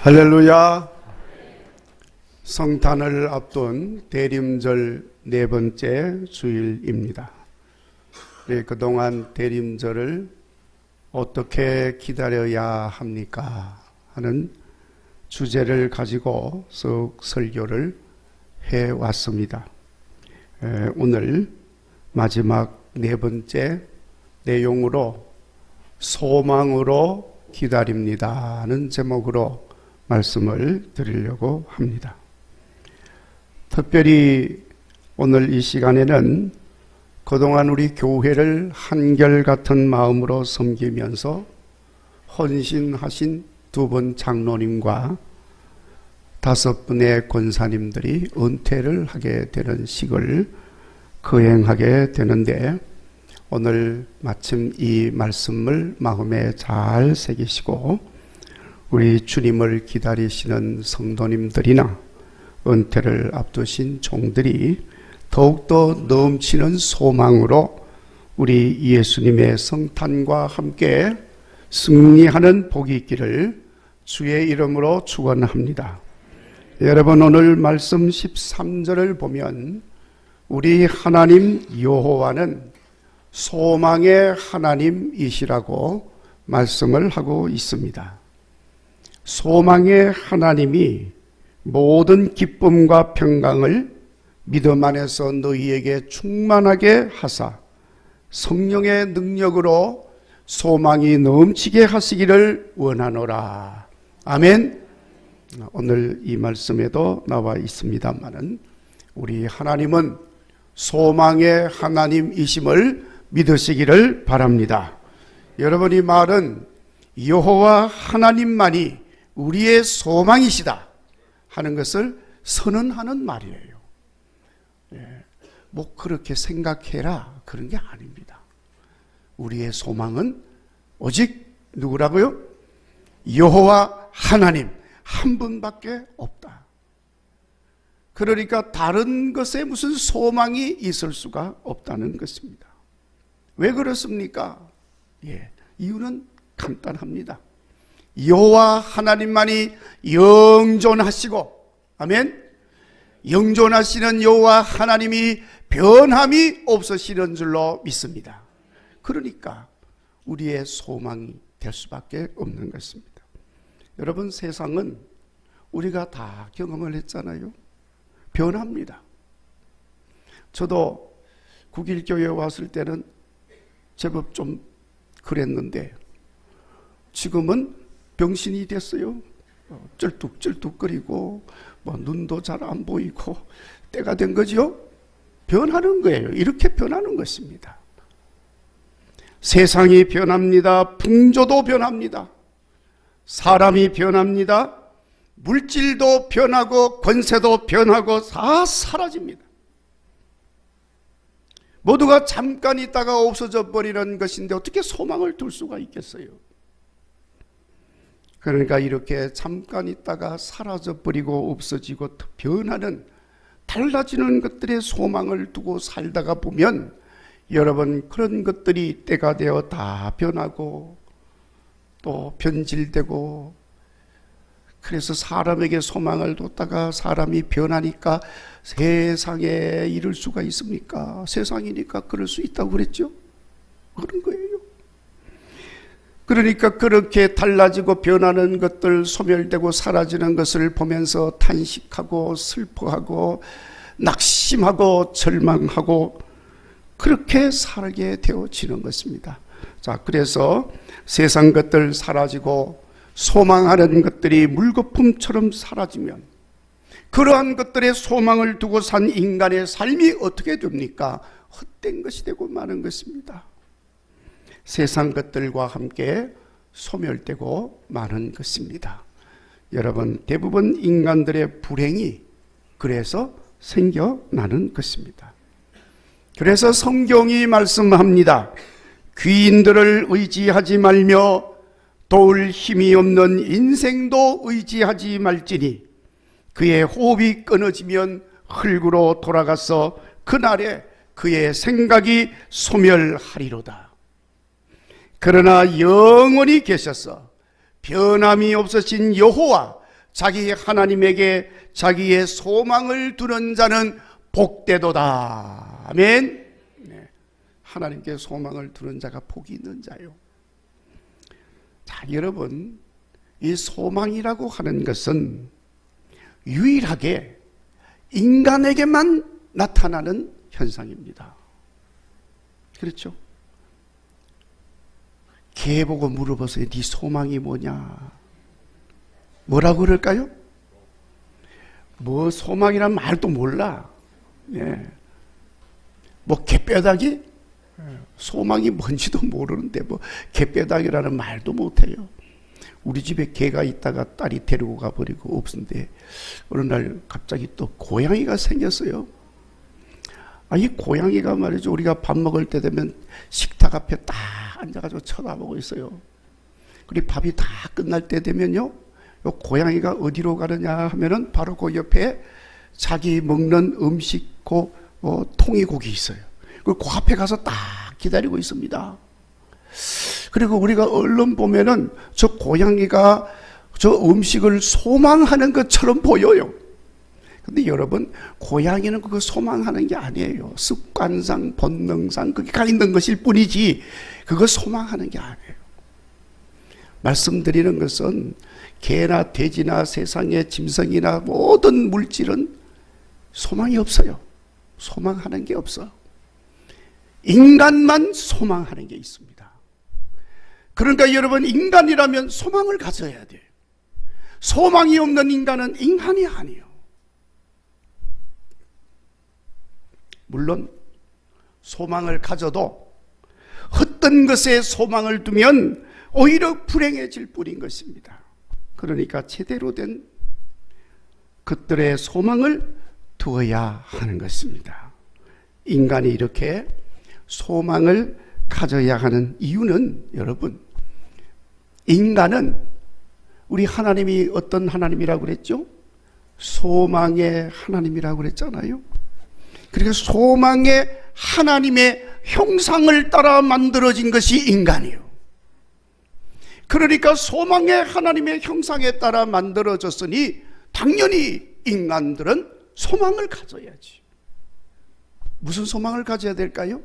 할렐루야. 성탄을 앞둔 대림절 네 번째 주일입니다. 그동안 대림절을 어떻게 기다려야 합니까? 하는 주제를 가지고 쭉 설교를 해왔습니다. 오늘 마지막 네 번째 내용으로 소망으로 기다립니다 하는 제목으로 말씀을 드리려고 합니다. 특별히 오늘 이 시간에는 그동안 우리 교회를 한결같은 마음으로 섬기면서 헌신하신 두 분 장로님과 5분의 권사님들이 은퇴를 하게 되는 식을 거행하게 되는데, 오늘 마침 이 말씀을 마음에 잘 새기시고 우리 주님을 기다리시는 성도님들이나 은퇴를 앞두신 종들이 더욱더 넘치는 소망으로 우리 예수님의 성탄과 함께 승리하는 복이 있기를 주의 이름으로 축원합니다. 여러분, 오늘 말씀 13절을 보면 우리 하나님 여호와는 소망의 하나님이시라고 말씀을 하고 있습니다. 소망의 하나님이 모든 기쁨과 평강을 믿음 안에서 너희에게 충만하게 하사 성령의 능력으로 소망이 넘치게 하시기를 원하노라. 아멘. 오늘 이 말씀에도 나와 있습니다마는 우리 하나님은 소망의 하나님이심을 믿으시기를 바랍니다. 여러분, 이 말은 여호와 하나님만이 우리의 소망이시다 하는 것을 선언하는 말이에요. 뭐 그렇게 생각해라 그런 게 아닙니다. 우리의 소망은 오직 누구라고요? 여호와 하나님 한 분밖에 없다. 그러니까 다른 것에 무슨 소망이 있을 수가 없다는 것입니다. 왜 그렇습니까? 이유는 간단합니다. 여호와 하나님만이 영존하시고, 아멘, 영존하시는 여호와 하나님이 변함이 없으시는 줄로 믿습니다. 그러니까 우리의 소망이 될 수밖에 없는 것입니다. 여러분, 세상은 우리가 다 경험을 했잖아요. 변합니다. 저도 국일교회에 왔을 때는 제법 좀 그랬는데 지금은 병신이 됐어요. 쩔뚝쩔뚝거리고 눈도 잘 안 보이고 때가 된 거죠. 변하는 거예요. 이렇게 변하는 것입니다. 세상이 변합니다. 풍조도 변합니다. 사람이 변합니다. 물질도 변하고 권세도 변하고 다 사라집니다. 모두가 잠깐 있다가 없어져 버리는 것인데 어떻게 소망을 둘 수가 있겠어요? 그러니까 이렇게 잠깐 있다가 사라져 버리고 없어지고 변하는, 달라지는 것들의 소망을 두고 살다가 보면 여러분, 그런 것들이 때가 되어 다 변하고 또 변질되고, 그래서 사람에게 소망을 뒀다가 사람이 변하니까 세상에 이를 수가 있습니까? 세상이니까 그럴 수 있다고 그랬죠? 그런 거예요. 그러니까 그렇게 달라지고 변하는 것들, 소멸되고 사라지는 것을 보면서 탄식하고 슬퍼하고 낙심하고 절망하고 그렇게 살게 되어지는 것입니다. 자, 그래서 세상 것들 사라지고 소망하는 것들이 물거품처럼 사라지면 그러한 것들의 소망을 두고 산 인간의 삶이 어떻게 됩니까? 헛된 것이 되고 마는 것입니다. 세상 것들과 함께 소멸되고 마는 것입니다. 여러분, 대부분 인간들의 불행이 그래서 생겨나는 것입니다. 그래서 성경이 말씀합니다. 귀인들을 의지하지 말며 도울 힘이 없는 인생도 의지하지 말지니 그의 호흡이 끊어지면 흙으로 돌아가서 그날에 그의 생각이 소멸하리로다. 그러나 영원히 계셔서 변함이 없으신 여호와 자기 하나님에게 자기의 소망을 두는 자는 복되도다. 아멘. 네. 하나님께 소망을 두는 자가 복이 있는 자요. 자, 여러분, 이 소망이라고 하는 것은 유일하게 인간에게만 나타나는 현상입니다. 그렇죠? 개 보고 물어보세요. 네 소망이 뭐냐? 뭐라고 그럴까요? 뭐 소망이란 말도 몰라. 예. 뭐 개뼈다귀? 소망이 뭔지도 모르는데 뭐 개뼈다귀라는 말도 못해요. 우리 집에 개가 있다가 딸이 데리고 가버리고 없는데 어느 날 갑자기 또 고양이가 생겼어요. 이 고양이가 말이죠, 우리가 밥 먹을 때 되면 식탁 앞에 딱 앉아가지고 쳐다보고 있어요. 그리고 밥이 다 끝날 때 되면요, 요 고양이가 어디로 가느냐 하면은 바로 그 옆에 자기 먹는 음식 통이 고기 있어요. 그 앞에 가서 딱 기다리고 있습니다. 그리고 우리가 얼른 보면은 저 고양이가 저 음식을 소망하는 것처럼 보여요. 근데 여러분, 고양이는 그거 소망하는 게 아니에요. 습관상, 본능상 그게 가 있는 것일 뿐이지 그거 소망하는 게 아니에요. 말씀드리는 것은 개나 돼지나 세상의 짐승이나 모든 물질은 소망이 없어요. 소망하는 게 없어. 인간만 소망하는 게 있습니다. 그러니까 여러분, 인간이라면 소망을 가져야 돼요. 소망이 없는 인간은 인간이 아니에요. 물론 소망을 가져도 헛된 것에 소망을 두면 오히려 불행해질 뿐인 것입니다. 그러니까 제대로 된 것들의 소망을 두어야 하는 것입니다. 인간이 이렇게 소망을 가져야 하는 이유는, 여러분, 인간은 우리 하나님이 어떤 하나님이라고 그랬죠? 소망의 하나님이라고 그랬잖아요. 그러니까 소망의 하나님의 형상을 따라 만들어진 것이 인간이에요. 그러니까 소망의 하나님의 형상에 따라 만들어졌으니 당연히 인간들은 소망을 가져야지. 무슨 소망을 가져야 될까요?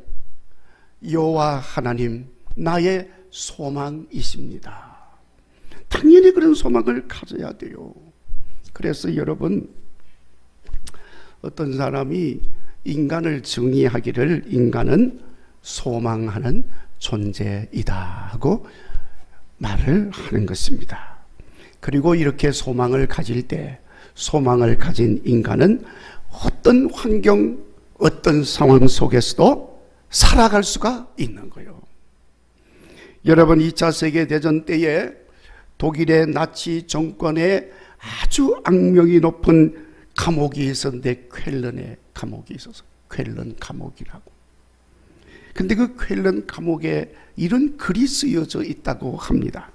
여호와 하나님, 나의 소망이십니다. 당연히 그런 소망을 가져야 돼요. 그래서 여러분, 어떤 사람이 인간을 정의하기를 인간은 소망하는 존재이다 하고 말을 하는 것입니다. 그리고 이렇게 소망을 가질 때, 소망을 가진 인간은 어떤 환경, 어떤 상황 속에서도 살아갈 수가 있는 거예요. 여러분, 2차 세계대전 때에 독일의 나치 정권에 아주 악명이 높은 감옥이 있었는데, 쾰른의 감옥이 있어서 쾰른 감옥이라고. 근데 그 쾰른 감옥에 이런 글이 쓰여져 있다고 합니다.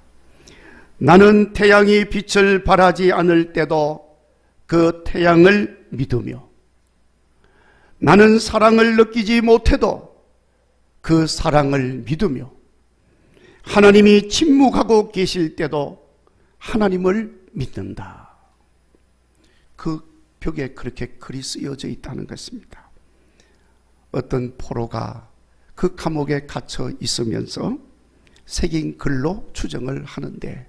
나는 태양이 빛을 발하지 않을 때도 그 태양을 믿으며, 나는 사랑을 느끼지 못해도 그 사랑을 믿으며, 하나님이 침묵하고 계실 때도 하나님을 믿는다. 그 벽에 그렇게 글이 쓰여져 있다는 것입니다. 어떤 포로가 그 감옥에 갇혀 있으면서 새긴 글로 추정을 하는데,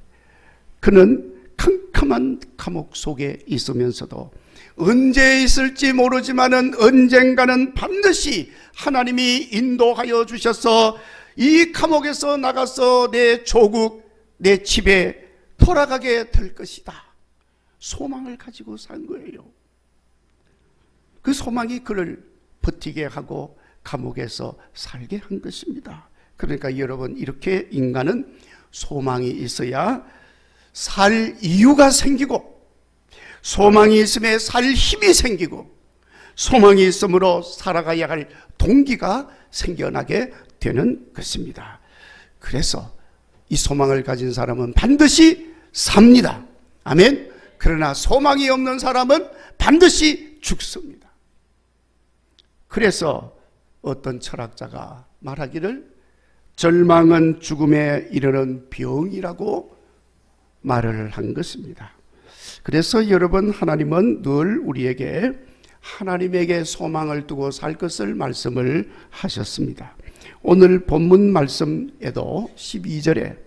그는 캄캄한 감옥 속에 있으면서도 언제 있을지 모르지만은 언젠가는 반드시 하나님이 인도하여 주셔서 이 감옥에서 나가서 내 조국, 내 집에 돌아가게 될 것이다. 소망을 가지고 산 거예요. 그 소망이 그를 버티게 하고 감옥에서 살게 한 것입니다. 그러니까 여러분, 이렇게 인간은 소망이 있어야 살 이유가 생기고, 소망이 있음에 살 힘이 생기고, 소망이 있으므로 살아가야 할 동기가 생겨나게 되는 것입니다. 그래서 이 소망을 가진 사람은 반드시 삽니다. 아멘. 그러나 소망이 없는 사람은 반드시 죽습니다. 그래서 어떤 철학자가 말하기를 절망은 죽음에 이르는 병이라고 말을 한 것입니다. 그래서 여러분, 하나님은 늘 우리에게 하나님에게 소망을 두고 살 것을 말씀을 하셨습니다. 오늘 본문 말씀에도 12절에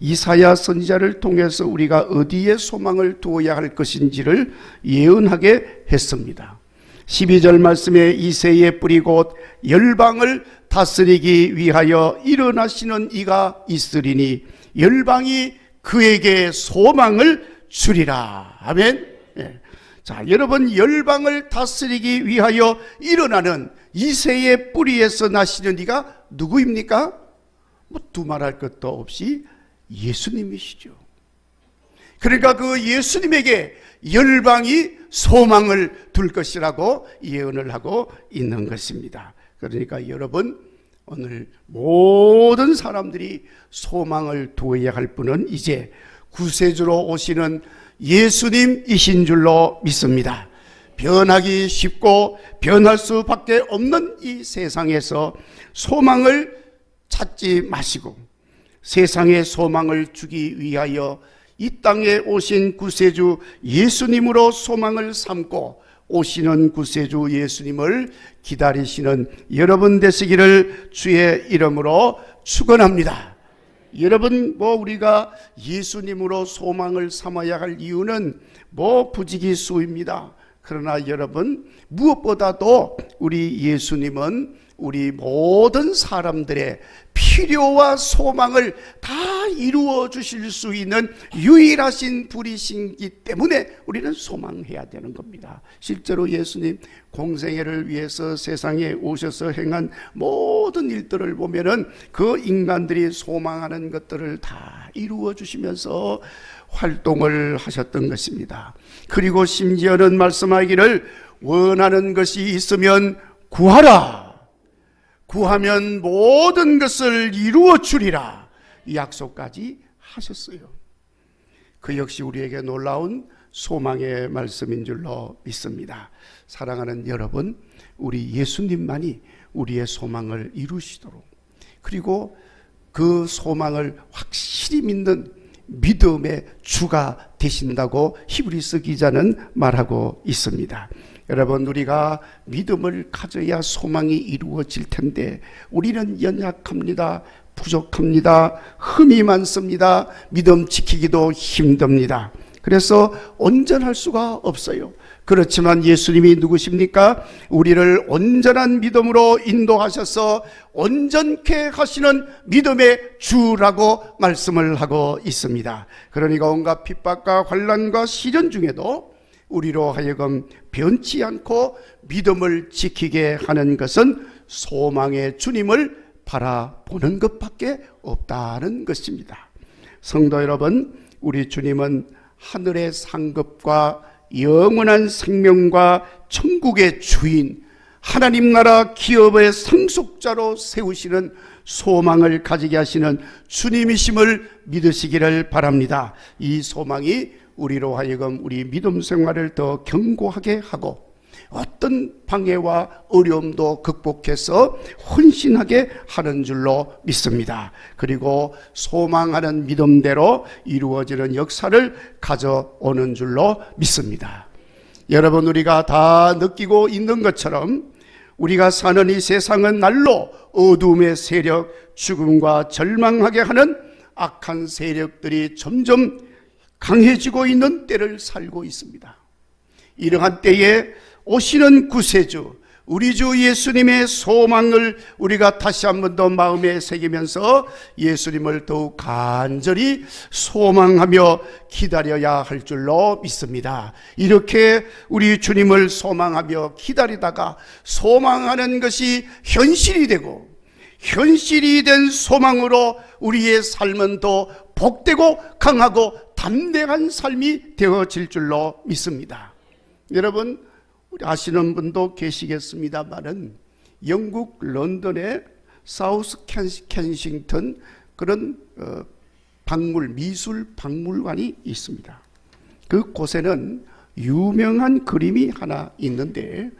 이사야 선지자를 통해서 우리가 어디에 소망을 두어야 할 것인지를 예언하게 했습니다. 12절 말씀에 이새의 뿌리 곧 열방을 다스리기 위하여 일어나시는 이가 있으리니 열방이 그에게 소망을 주리라. 아멘. 네. 자, 여러분, 열방을 다스리기 위하여 일어나는 이새의 뿌리에서 나시는 이가 누구입니까? 뭐 두말할 것도 없이 예수님이시죠. 그러니까 그 예수님에게 열방이 소망을 둘 것이라고 예언을 하고 있는 것입니다. 그러니까 여러분, 오늘 모든 사람들이 소망을 두어야 할 분은 이제 구세주로 오시는 예수님이신 줄로 믿습니다. 변하기 쉽고 변할 수밖에 없는 이 세상에서 소망을 찾지 마시고 세상에 소망을 주기 위하여 이 땅에 오신 구세주 예수님으로 소망을 삼고 오시는 구세주 예수님을 기다리시는 여러분 되시기를 주의 이름으로 축원합니다. 여러분, 우리가 예수님으로 소망을 삼아야 할 이유는 부지기수입니다. 그러나 여러분, 무엇보다도 우리 예수님은 우리 모든 사람들의 필요와 소망을 다 이루어 주실 수 있는 유일하신 분이시기 때문에 우리는 소망해야 되는 겁니다. 실제로 예수님 공생애를 위해서 세상에 오셔서 행한 모든 일들을 보면은 그 인간들이 소망하는 것들을 다 이루어 주시면서 활동을 하셨던 것입니다. 그리고 심지어는 말씀하기를 원하는 것이 있으면 구하라. 구하면 모든 것을 이루어 주리라. 이 약속까지 하셨어요. 그 역시 우리에게 놀라운 소망의 말씀인 줄로 믿습니다. 사랑하는 여러분, 우리 예수님만이 우리의 소망을 이루시도록, 그리고 그 소망을 확실히 믿는 믿음의 주가 되신다고 히브리서 기자는 말하고 있습니다. 여러분, 우리가 믿음을 가져야 소망이 이루어질 텐데 우리는 연약합니다. 부족합니다. 흠이 많습니다. 믿음 지키기도 힘듭니다. 그래서 온전할 수가 없어요. 그렇지만 예수님이 누구십니까? 우리를 온전한 믿음으로 인도하셔서 온전케 하시는 믿음의 주라고 말씀을 하고 있습니다. 그러니까 온갖 핍박과 환난과 시련 중에도 우리로 하여금 변치 않고 믿음을 지키게 하는 것은 소망의 주님을 바라보는 것밖에 없다는 것입니다. 성도 여러분, 우리 주님은 하늘의 상급과 영원한 생명과 천국의 주인, 하나님 나라 기업의 상속자로 세우시는 소망을 가지게 하시는 주님이심을 믿으시기를 바랍니다. 이 소망이 우리로 하여금 우리 믿음 생활을 더 견고하게 하고 어떤 방해와 어려움도 극복해서 헌신하게 하는 줄로 믿습니다. 그리고 소망하는 믿음대로 이루어지는 역사를 가져오는 줄로 믿습니다. 여러분, 우리가 다 느끼고 있는 것처럼 우리가 사는 이 세상은 날로 어둠의 세력, 죽음과 절망하게 하는 악한 세력들이 점점 강해지고 있는 때를 살고 있습니다. 이러한 때에 오시는 구세주, 우리 주 예수님의 소망을 우리가 다시 한 번 더 마음에 새기면서 예수님을 더욱 간절히 소망하며 기다려야 할 줄로 믿습니다. 이렇게 우리 주님을 소망하며 기다리다가 소망하는 것이 현실이 되고, 현실이 된 소망으로 우리의 삶은 더 복되고 강하고 담대한 삶이 되어질 줄로 믿습니다. 여러분, 아시는 분도 계시겠습니다만은 영국 런던의 사우스 켄싱턴 그런 미술 박물관이 있습니다. 그 곳에는 유명한 그림이 하나 있는데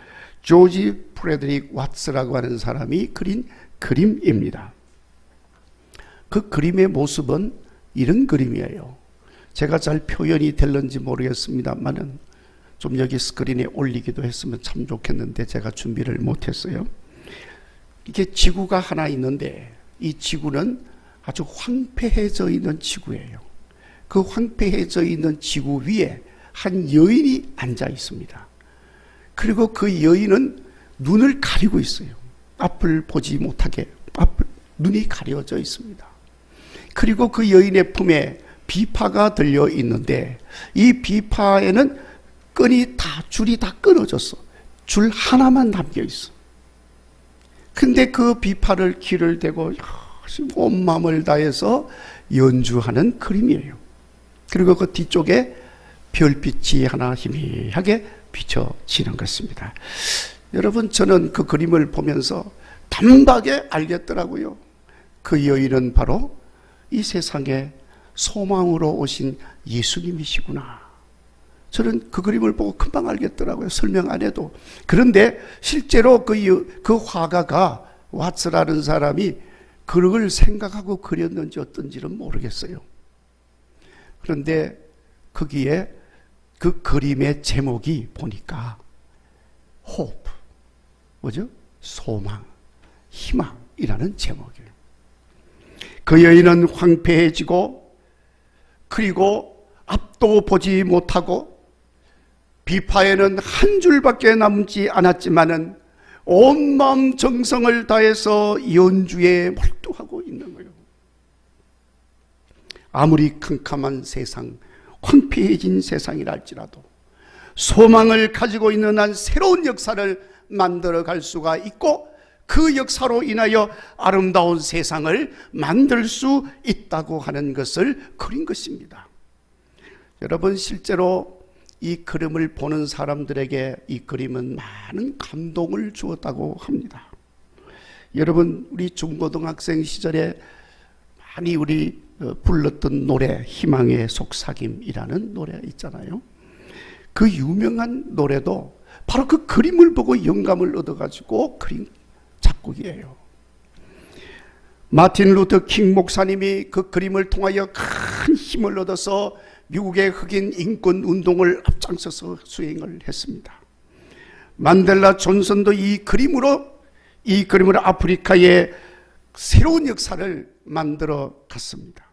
조지 프레드릭 왓츠라고 하는 사람이 그린 그림입니다. 그 그림의 모습은 이런 그림이에요. 제가 잘 표현이 될는지 모르겠습니다만은 좀 여기 스크린에 올리기도 했으면 참 좋겠는데 제가 준비를 못했어요. 이게 지구가 하나 있는데 이 지구는 아주 황폐해져 있는 지구예요. 그 황폐해져 있는 지구 위에 한 여인이 앉아 있습니다. 그리고 그 여인은 눈을 가리고 있어요. 앞을 보지 못하게 눈이 가려져 있습니다. 그리고 그 여인의 품에 비파가 들려 있는데 이 비파에는 줄이 다 끊어졌어. 줄 하나만 담겨 있어. 근데 그 비파를 귀를 대고 온 마음을 다해서 연주하는 그림이에요. 그리고 그 뒤쪽에 별빛이 하나 희미하게 비춰지는 것입니다. 여러분, 저는 그 그림을 보면서 단박에 알겠더라고요. 그 여인은 바로 이 세상에 소망으로 오신 예수님이시구나. 저는 그 그림을 보고 금방 알겠더라고요. 설명 안 해도. 그런데 실제로 그 화가가 왓츠라는 사람이 그걸 생각하고 그렸는지 어떤지는 모르겠어요. 그런데 거기에 그 그림의 제목이 보니까 hope, 뭐죠? 소망, 희망이라는 제목이에요. 그 여인은 황폐해지고 그리고 앞도 보지 못하고 비파에는 한 줄밖에 남지 않았지만은 온 마음 정성을 다해서 연주에 몰두하고 있는 거예요. 아무리 캄캄한 세상, 황폐해진 세상이라 할지라도 소망을 가지고 있는 한 새로운 역사를 만들어 갈 수가 있고 그 역사로 인하여 아름다운 세상을 만들 수 있다고 하는 것을 그린 것입니다. 여러분, 실제로 이 그림을 보는 사람들에게 이 그림은 많은 감동을 주었다고 합니다. 여러분, 우리 중고등학생 시절에 많이 우리 불렀던 노래, 희망의 속삭임이라는 노래 있잖아요. 그 유명한 노래도 바로 그 그림을 보고 영감을 얻어가지고 그린 작곡이에요. 마틴 루터 킹 목사님이 그 그림을 통하여 큰 힘을 얻어서 미국의 흑인 인권 운동을 앞장서서 수행을 했습니다. 만델라 존슨도 이 그림으로 아프리카의 새로운 역사를 만들어 갔습니다.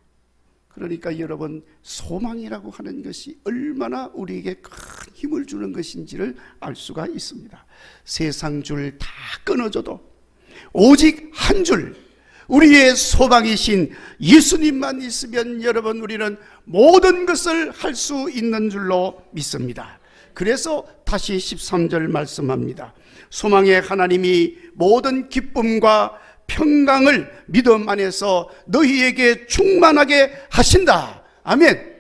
그러니까 여러분, 소망이라고 하는 것이 얼마나 우리에게 큰 힘을 주는 것인지를 알 수가 있습니다. 세상 줄 다 끊어져도 오직 한 줄, 우리의 소망이신 예수님만 있으면 여러분, 우리는 모든 것을 할 수 있는 줄로 믿습니다. 그래서 다시 13절 말씀합니다. 소망의 하나님이 모든 기쁨과 평강을 믿음 안에서 너희에게 충만하게 하신다. 아멘.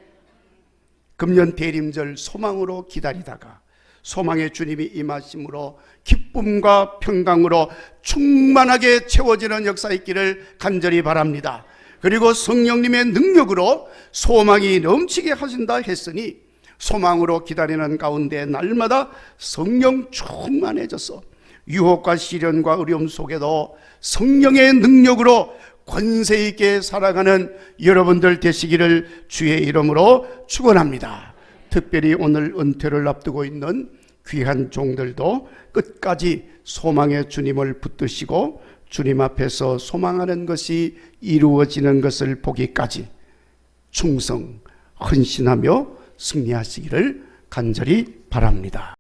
금년 대림절 소망으로 기다리다가 소망의 주님이 임하심으로 기쁨과 평강으로 충만하게 채워지는 역사 있기를 간절히 바랍니다. 그리고 성령님의 능력으로 소망이 넘치게 하신다 했으니 소망으로 기다리는 가운데 날마다 성령 충만해져서 유혹과 시련과 어려움 속에도 성령의 능력으로 권세 있게 살아가는 여러분들 되시기를 주의 이름으로 축원합니다. 특별히 오늘 은퇴를 앞두고 있는 귀한 종들도 끝까지 소망의 주님을 붙드시고 주님 앞에서 소망하는 것이 이루어지는 것을 보기까지 충성, 헌신하며 승리하시기를 간절히 바랍니다.